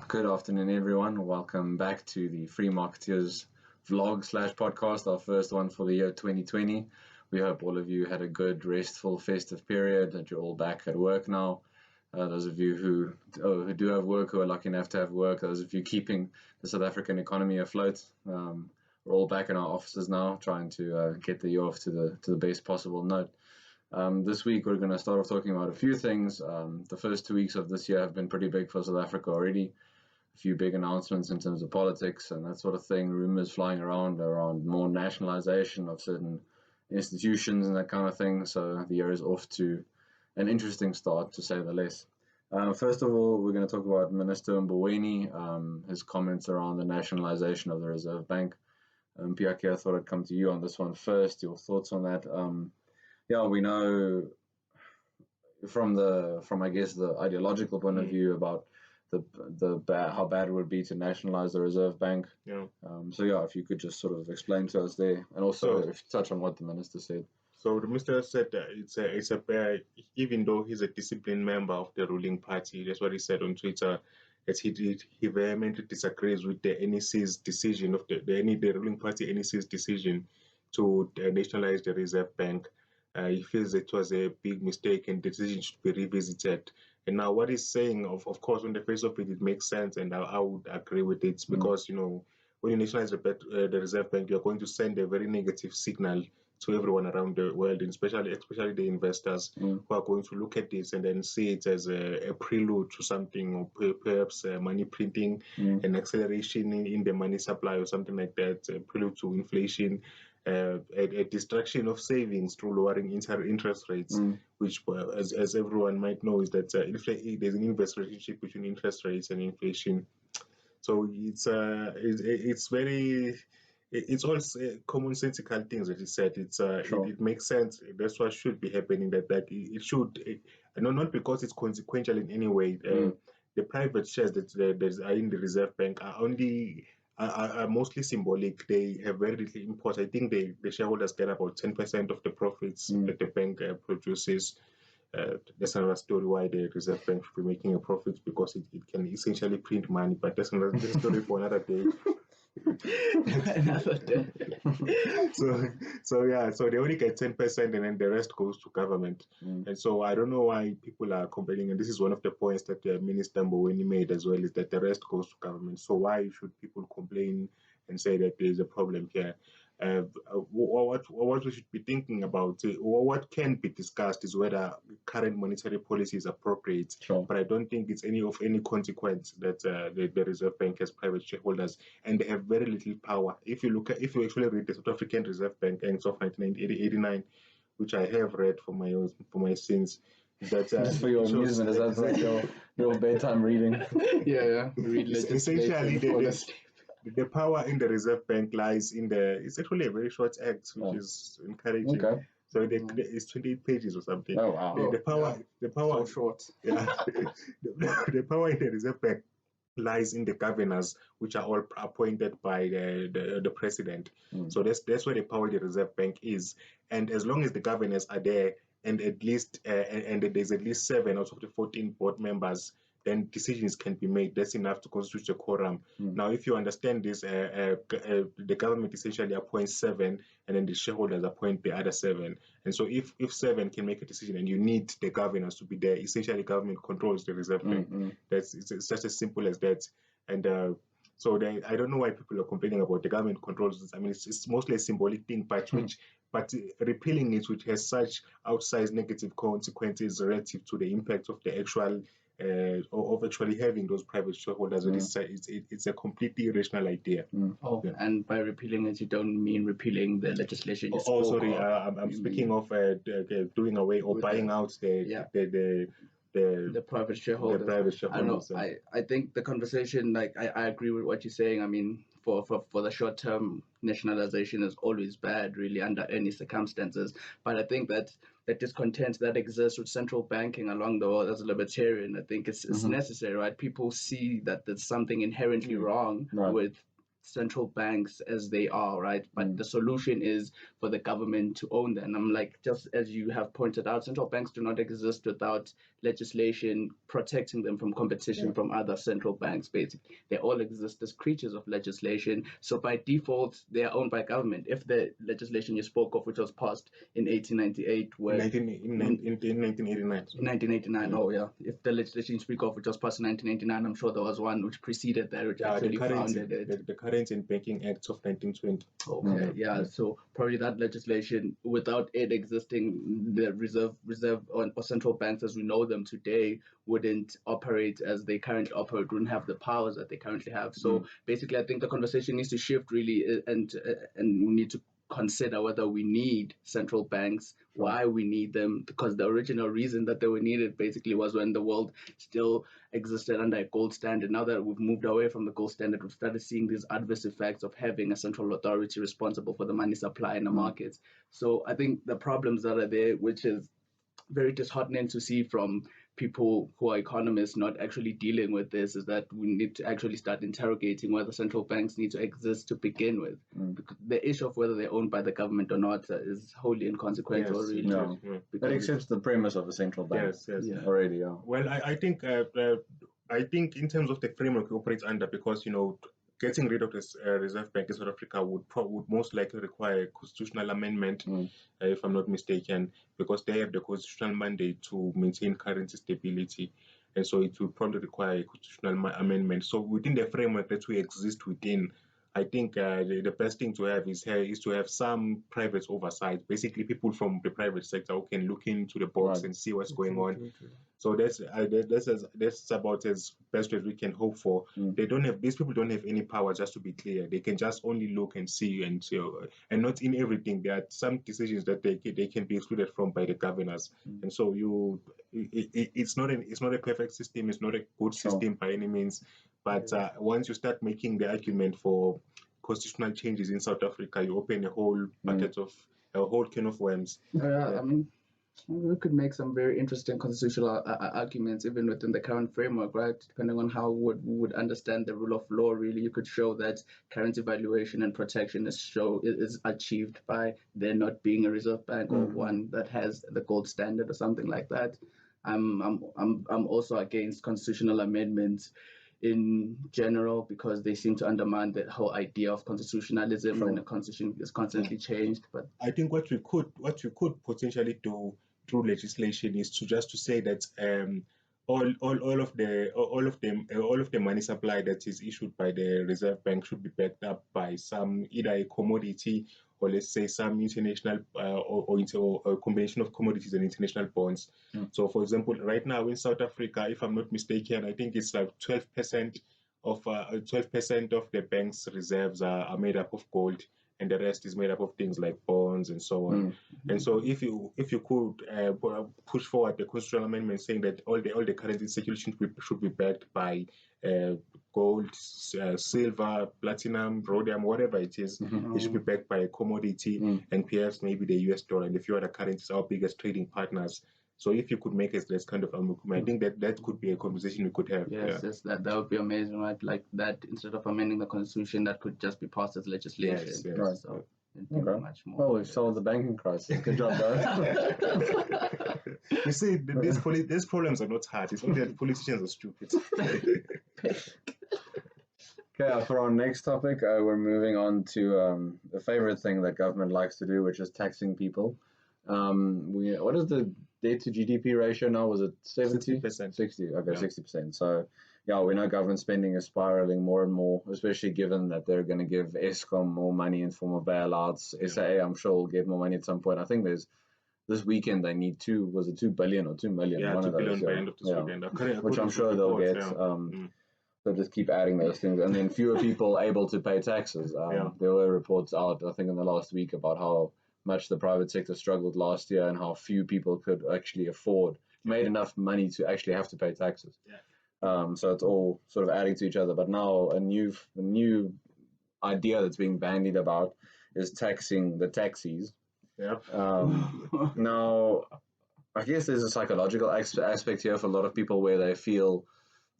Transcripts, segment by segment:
Good afternoon, everyone. Welcome back to the Free Marketeers vlog/podcast, our first one for the year 2020. We hope all of you had a good, restful, festive period, that you're all back at work now. Those of you who do have work, who are lucky enough to have work, those of you keeping the South African economy afloat, we're all back in our offices now, trying to get the year off to the best possible note. This week we're going to start off talking about a few things. The first 2 weeks of this year have been pretty big for South Africa already. A few big announcements in terms of politics and that sort of thing, rumors flying around more nationalization of certain institutions and that kind of thing. So the year is off to an interesting start, to say the least. First of all, we're going to talk about Minister Mboweni, his comments around the nationalization of the Reserve Bank. Mpiyakhe, I thought I'd come to you on this one first. Your thoughts on that? We know from I guess the ideological point of view about how bad it would be to nationalize the Reserve Bank. If you could just sort of explain to us there, and also touch on what the minister said. So the minister said that even though he's a disciplined member of the ruling party, that's what he said on Twitter, that he vehemently disagrees with the NEC's decision of the ruling party NEC's decision to nationalize the Reserve Bank. He feels it was a big mistake and the decision should be revisited. And now what he's saying, of course, on the face of it, it makes sense, and I would agree with it, because, when you nationalize the Reserve Bank, you're going to send a very negative signal to everyone around the world, and especially the investors who are going to look at this and then see it as a prelude to something, or perhaps money printing, an acceleration in the money supply or something like that, a prelude to inflation, a distraction of savings through lowering interest rates, which, as everyone might know, is that there's an inverse relationship between interest rates and inflation. So it's all commonsensical things that he said. It makes sense. That's what should be happening. That it should, not because it's consequential in any way. The private shares that are in the Reserve Bank are mostly symbolic. They have very little import. I think the shareholders get about 10% of the profits that the bank produces. That's another story why the Reserve Bank should be making a profit, because it can essentially print money, but that's another story for another day. So they only get 10% and then the rest goes to government. And so I don't know why people are complaining, and this is one of the points that Minister Mboweni made as well, is that the rest goes to government. So why should people complain and say that there is a problem here? What we should be thinking about, what can be discussed, is whether current monetary policy is appropriate. But I don't think it's of any consequence that the Reserve Bank has private shareholders, and they have very little power. If you actually read the South African Reserve Bank Acts of 1989, which I have read for my sins. That, just for your amusement, is that like your bedtime reading? Read essentially the power in the Reserve Bank lies in it's actually a very short act, which is encouraging. Okay. So it's 28 pages or something. Oh wow! The power so short. The power in the Reserve Bank lies in the governors, which are all appointed by the president. So that's where the power in the Reserve Bank is. And as long as the governors are there, and there's at least 7 out of the 14 board members, then decisions can be made. That's enough to constitute a quorum. Now, if you understand this, the government essentially appoints 7, and then the shareholders appoint the other 7. And so if 7 can make a decision, and you need the governors to be there, essentially government controls the Reserve Bank. It's just as simple as that. And so I don't know why people are complaining about the government controls this. I mean, it's mostly a symbolic thing, but repealing it, which has such outsized negative consequences relative to the impact of the actual of actually having those private shareholders, it's a completely irrational idea. And by repealing it, you don't mean repealing the legislation. I'm speaking of doing away or buying out the private shareholders. The private shareholders. I think the conversation, I agree with what you're saying. I mean, for the short term, nationalization is always bad, really, under any circumstances. But I think that the discontent that exists with central banking along the world as a libertarian, I think it's necessary, right? People see that there's something inherently wrong with central banks as they are, right? But the solution is for the government to own them. And I'm like, just as you have pointed out, central banks do not exist without legislation protecting them from competition from other central banks, basically. They all exist as creatures of legislation. So by default, they are owned by government. If the legislation you spoke of, which was passed in 1898, where in 1989. in 1989, oh yeah. If the legislation you speak of, which was passed in 1989, I'm sure there was one which preceded that, which actually founded it. The Currency and Banking Act of 1920. Okay, yeah. So probably that legislation, without it existing, the reserve or central banks as we know them today wouldn't operate as they currently operate, wouldn't have the powers that they currently have. So basically, I think the conversation needs to shift really, and we need to consider whether we need central banks, why we need them, because the original reason that they were needed basically was when the world still existed under a gold standard. Now that we've moved away from the gold standard, we've started seeing these adverse effects of having a central authority responsible for the money supply in the markets. So I think the problems that are there, which is very disheartening to see from people who are economists not actually dealing with this, is that we need to actually start interrogating whether central banks need to exist to begin with. Because the issue of whether they're owned by the government or not is wholly inconsequential, really. No, that accepts the premise of a central bank. Already, yeah. Well, I think in terms of the framework we operate under, because getting rid of this Reserve Bank in South Africa would most likely require a constitutional amendment, if I'm not mistaken, because they have the constitutional mandate to maintain currency stability. And so it will probably require a constitutional amendment. So within the framework that we exist within, I think the best thing to have is to have some private oversight, basically people from the private sector who can look into the box and see what's going on. So that's about as best as we can hope for. These people don't have any power, just to be clear. They can just only look and see, and not in everything. There are some decisions that they can be excluded from by the governors. And so it's not a perfect system. It's not a good system by any means. But once you start making the argument for constitutional changes in South Africa, you open a whole bucket of a whole can of worms. I mean, we could make some very interesting constitutional arguments even within the current framework, right? Depending on how we would understand the rule of law, really, you could show that currency valuation and protection is achieved by there not being a reserve bank or one that has the gold standard or something like that. I'm also against constitutional amendments in general, because they seem to undermine the whole idea of constitutionalism when the constitution is constantly changed. But I think what we could potentially do through legislation is to say that all of the money supply that is issued by the Reserve Bank should be backed up by either a commodity, or let's say some international or a combination of commodities and international bonds. So, for example, right now in South Africa, if I'm not mistaken, I think it's like 12% of the bank's reserves are made up of gold, and the rest is made up of things like bonds and so on. And so, if you could push forward the constitutional amendment saying that all the currency circulation should be backed by gold, silver, platinum, rhodium, whatever it is, it should be backed by a commodity, and perhaps maybe the US dollar and a few other currencies, our biggest trading partners. So if you could make it this kind of I think that could be a conversation we could have. Yes, that would be amazing, right? Like that, instead of amending the constitution, that could just be passed as legislation. Yes. Right. So much more. Well, we've solved the banking crisis. Good job, guys. You see, these problems are not hard. It's only that politicians are stupid. Okay, for our next topic, we're moving on to the favorite thing that government likes to do, which is taxing people. What is the debt to GDP ratio now? Was it 70? 60%. 60, okay, 60%. So, yeah, we know government spending is spiraling more and more, especially given that they're going to give Eskom more money in form of bailouts. SAA, I'm sure, will get more money at some point. I think this weekend they need 2 billion or 2 million? Yeah, 2 billion by end of this weekend. Which I'm sure they'll get. So just keep adding those things, and then fewer people able to pay taxes. There were reports out, I think, in the last week about how much the private sector struggled last year and how few people could actually made enough money to actually have to pay taxes. So it's all sort of adding to each other. But now a new idea that's being bandied about is taxing the taxis. Now, I guess there's a psychological aspect here for a lot of people where they feel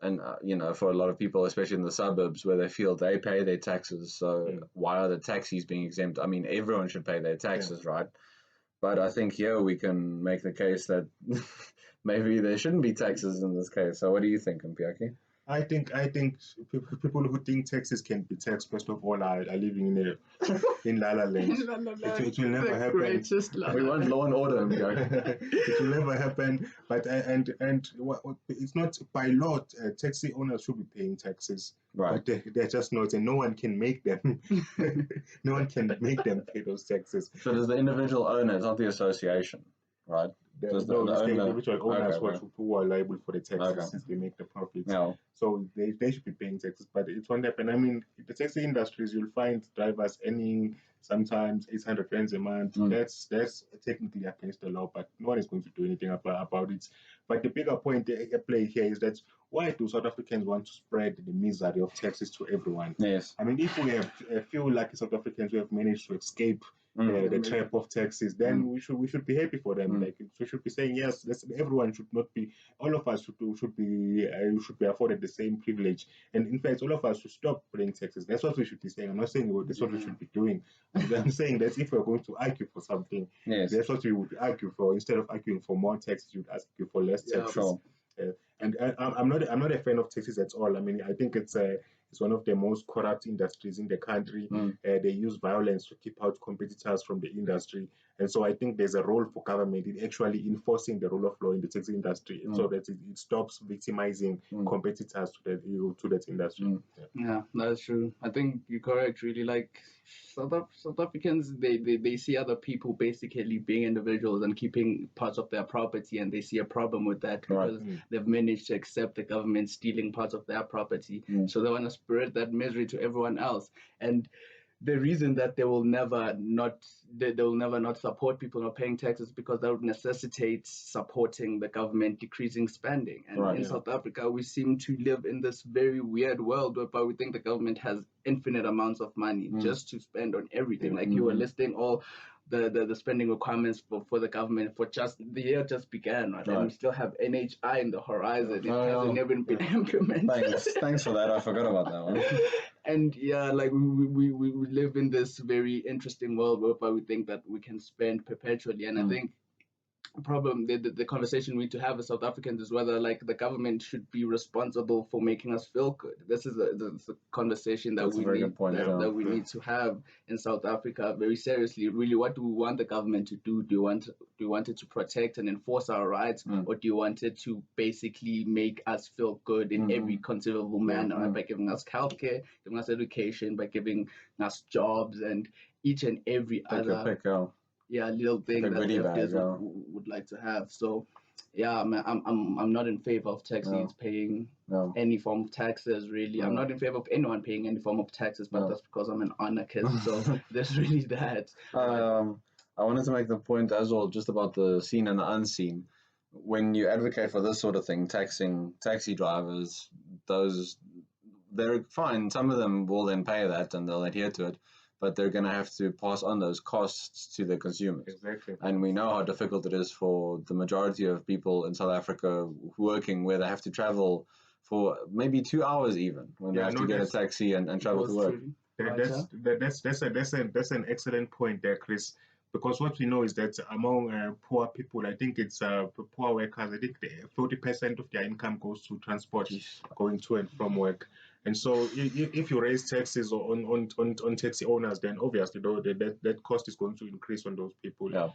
and for a lot of people, especially in the suburbs, where they feel they pay their taxes, so why are the taxis being exempt? I mean, everyone should pay their taxes, right? But I think here we can make the case that maybe there shouldn't be taxes in this case. So what do you think, Mpiyakhe? I think people who think taxes can be taxed, first of all, are living in La La Land. It will never happen. We want law and order, Mpiyakhe. It will never happen. But it's not by law. Taxi owners should be paying taxes, right? But they're just not, and no one can make them. No one can make them pay those taxes. So does the individual owner? It's not the association, right? It's the individual owners who are liable for the taxes since they make the profits. No. So they should be paying taxes, but it won't happen. I mean, the taxi industries, you'll find drivers earning sometimes 800 rands a month. That's technically against the law, but no one is going to do anything about it. But the bigger point at play here is that why do South Africans want to spread the misery of taxes to everyone? Yes. I mean, if we have a few lucky South Africans who have managed to escape the trap of taxes, then we should be happy for them. Like, we should be saying yes. Everyone should not be. All of us should be afforded the same privilege. And in fact, all of us should stop paying taxes. That's what we should be saying. I'm not saying that's what we should be doing. I'm saying that if we're going to argue for something, that's what we would argue for. Instead of arguing for more taxes, you'd argue for less taxes. Sure. And I'm not a fan of taxes at all. I mean, I think it's one of the most corrupt industries in the country. They use violence to keep out competitors from the industry, and so I think there's a role for government in actually enforcing the rule of law in the taxi industry, so that it stops victimizing competitors to that industry. Yeah, that's true. I think you're correct. Really, like South Africans, they see other people basically being individuals and keeping parts of their property, and they see a problem with that because they've managed to accept the government stealing parts of their property. So they want to spread that misery to everyone else. And the reason that they will never not support people not paying taxes because that would necessitate supporting the government decreasing spending. And in South Africa, we seem to live in this very weird world whereby we think the government has infinite amounts of money just to spend on everything. Like you were listing all the spending requirements for the government for just the year just began, right? And we still have NHI in the horizon. It hasn't even been implemented. Thanks for that. I forgot about that one. And like we live in this very interesting world whereby we think that we can spend perpetually, and I think the conversation we need to have as South Africans is whether like the government should be responsible for making us feel good. This is a conversation that we need to have in South Africa very seriously. Really, what do we want the government to do? Do you want it to protect and enforce our rights, or do you want it to basically make us feel good in every conceivable manner, by giving us healthcare, giving us education, by giving us jobs, and each and every other little thing that leftists would like to have. So I'm not in favor of taxis paying any form of taxes, really. I'm not in favor of anyone paying any form of taxes, but that's because I'm an anarchist. So there's really that. I wanted to make the point as well, just about the seen and the unseen. When you advocate for this sort of thing, taxing taxi drivers, they're fine. Some of them will then pay that and they'll adhere to it, but they're going to have to pass on those costs to the consumers. Exactly. And we know how difficult it is for the majority of people in South Africa working, where they have to travel for maybe 2 hours even, when they have to get a taxi and travel to work. That's an excellent point there, Chris. Because what we know is that among poor people, I think it's poor workers, I think 40% of their income goes to transport, going to and from work. And so if you raise taxes on taxi owners, then obviously that cost is going to increase on those people. Yeah.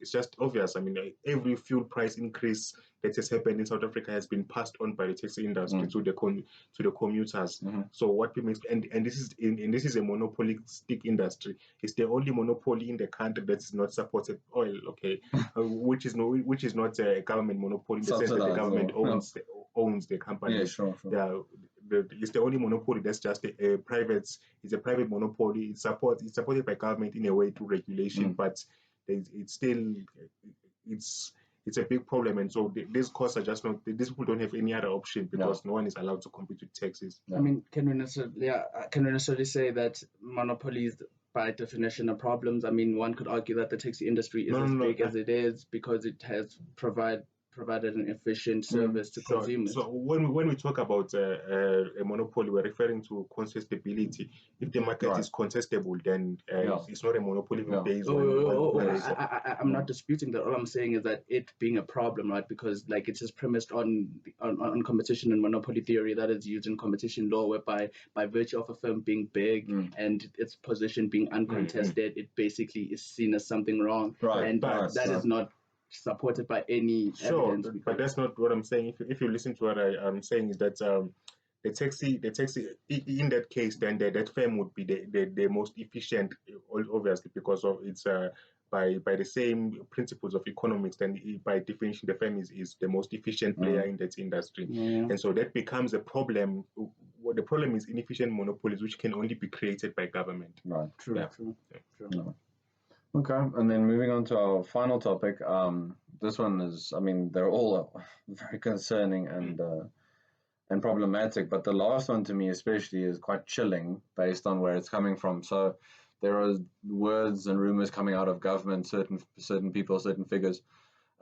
It's just obvious. I mean, every fuel price increase that has happened in South Africa has been passed on by the taxi industry to the commuters. So what we make, and this is a monopolistic industry. It's the only monopoly in the country that is not supported oil. Okay, which is not a government monopoly in the sense that the government owns the company. Yeah, sure. Yeah. It's the only monopoly that's just a private. It's a private monopoly. It's supported by government in a way through regulation, but it's still it's a big problem. And so these costs are just not. These people don't have any other option because no one is allowed to compete with taxes. I mean, can we necessarily say that monopolies by definition are problems? I mean, one could argue that the taxi industry is as big as it is because it has provided provided an efficient service to consumers. So when we talk about a monopoly, we're referring to contestability. If the market is contestable, then it's not a monopoly based I'm not disputing that. All I'm saying is that it being a problem, right? Because like it's just premised on competition and monopoly theory that is used in competition law, whereby by virtue of a firm being big and its position being uncontested, it basically is seen as something wrong, and that is not supported by any evidence. But that's not what I'm saying. If you listen to what I'm saying, is that the taxi in that case, then that firm would be the most efficient, obviously, because of its by the same principles of economics, then by definition the firm is the most efficient player in that industry. And so that becomes a problem. What the problem is inefficient monopolies, which can only be created by government. Right. True. Okay, and then moving on to our final topic. This one is, I mean, they're all very concerning and problematic, but the last one to me especially is quite chilling based on where it's coming from. So there are words and rumors coming out of government, certain people, certain figures,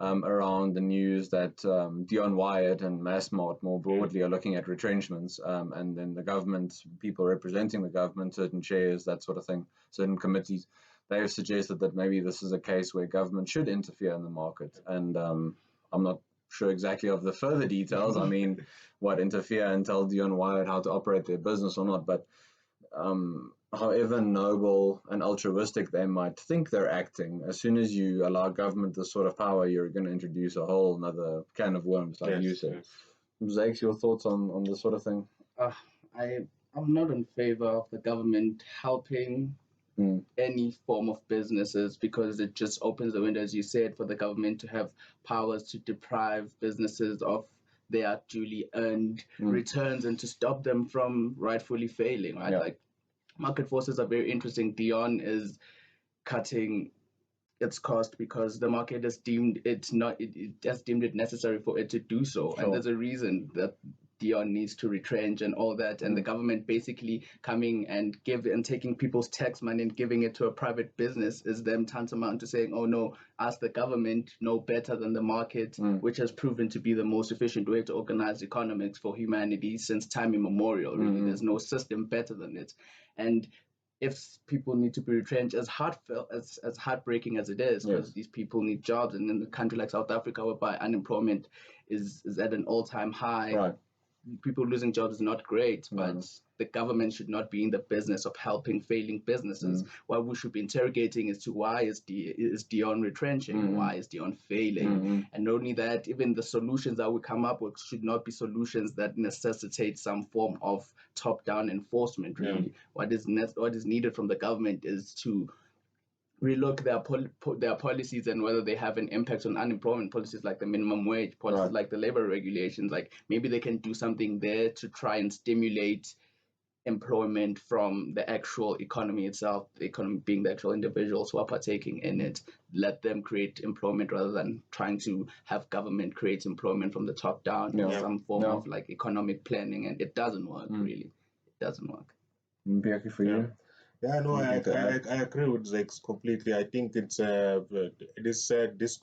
around the news that DionWired and Massmart more broadly are looking at retrenchments, and then the government, people representing the government, certain chairs, that sort of thing, certain committees, they have suggested that maybe this is a case where government should interfere in the market. And I'm not sure exactly of the further details. I mean, what, interfere and tell DionWired how to operate their business or not, but however noble and altruistic they might think they're acting, as soon as you allow government this sort of power, you're going to introduce a whole another can of worms, like you said. Zakes, your thoughts on this sort of thing? I'm not in favor of the government helping any form of businesses, because it just opens the window, as you said, for the government to have powers to deprive businesses of their duly earned returns and to stop them from rightfully failing, right? Like, market forces are very interesting. Dion is cutting its cost because the market has deemed it necessary for it to do so. And there's a reason that Dion needs to retrench and all that, and the government basically coming and taking people's tax money and giving it to a private business is them tantamount to saying, oh no, us the government know better than the market, which has proven to be the most efficient way to organize economics for humanity since time immemorial. Really, there's no system better than it. And if people need to be retrenched, as heartbreaking as it is, because these people need jobs, and in a country like South Africa, whereby unemployment is at an all-time high, people losing jobs is not great, but the government should not be in the business of helping failing businesses. What we should be interrogating is to why is Dion retrenching? Why is Dion failing? And not only that, even the solutions that we come up with should not be solutions that necessitate some form of top-down enforcement, really. What is needed from the government is to relook their policies and whether they have an impact on unemployment policies, like the minimum wage policies, like the labor regulations. Like, maybe they can do something there to try and stimulate employment from the actual economy itself, the economy being the actual individuals who are partaking in it. Let them create employment rather than trying to have government create employment from the top down, some form of like economic planning, and it doesn't work, really. It doesn't work. Mpiyakhe, for you? Yeah, no, I agree with Zakes completely. I think it's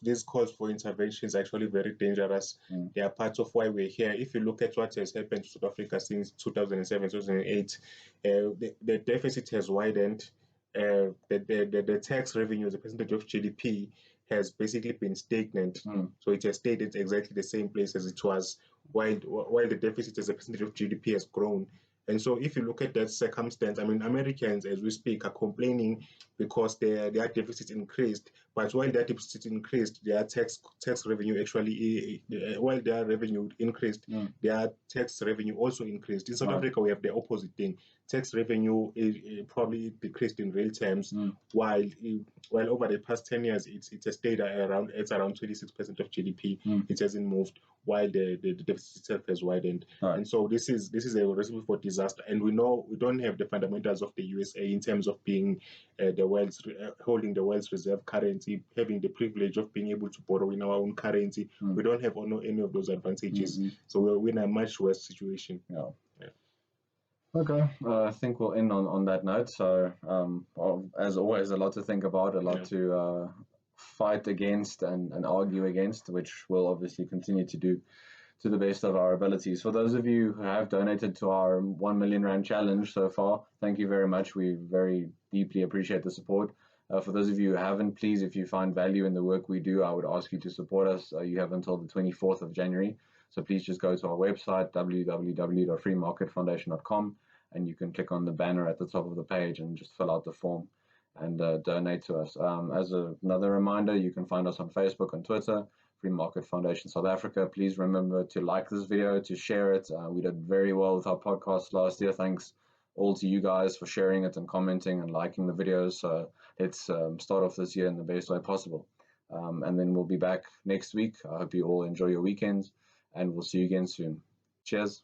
this calls for intervention is actually very dangerous. They are part of why we're here. If you look at what has happened to South Africa since 2007, 2008, the deficit has widened. The tax revenue as a percentage of GDP has basically been stagnant. So it has stayed at exactly the same place as it was, while the deficit as a percentage of GDP has grown. And so if you look at that circumstance, I mean, Americans, as we speak, are complaining because their deficit increased. But while their deficit increased, their tax revenue actually, while their revenue increased, their tax revenue also increased. In South Africa, we have the opposite thing. Tax revenue probably decreased in real terms, while over the past 10 years, it has stayed around 26% of GDP. It hasn't moved, while the deficit itself has widened. And so this is a recipe for disaster. And we know we don't have the fundamentals of the USA in terms of being holding the world's reserve currency, having the privilege of being able to borrow in our own currency. We don't have any of those advantages. So we're in a much worse situation. Okay, I think we'll end on that note. So, as always, a lot to think about, a lot to fight against and argue against, which we'll obviously continue to do to the best of our abilities. For those of you who have donated to our 1 million rand challenge so far, thank you very much. We very deeply appreciate the support. For those of you who haven't, please, if you find value in the work we do, I would ask you to support us. You have until the 24th of January. So please just go to our website, www.freemarketfoundation.com, and you can click on the banner at the top of the page and just fill out the form and donate to us. Another reminder, you can find us on Facebook and Twitter, Free Market Foundation South Africa. Please remember to like this video, to share it. We did very well with our podcast last year. Thanks all to you guys for sharing it and commenting and liking the videos. So let's start off this year in the best way possible. And then we'll be back next week. I hope you all enjoy your weekends, and we'll see you again soon. Cheers.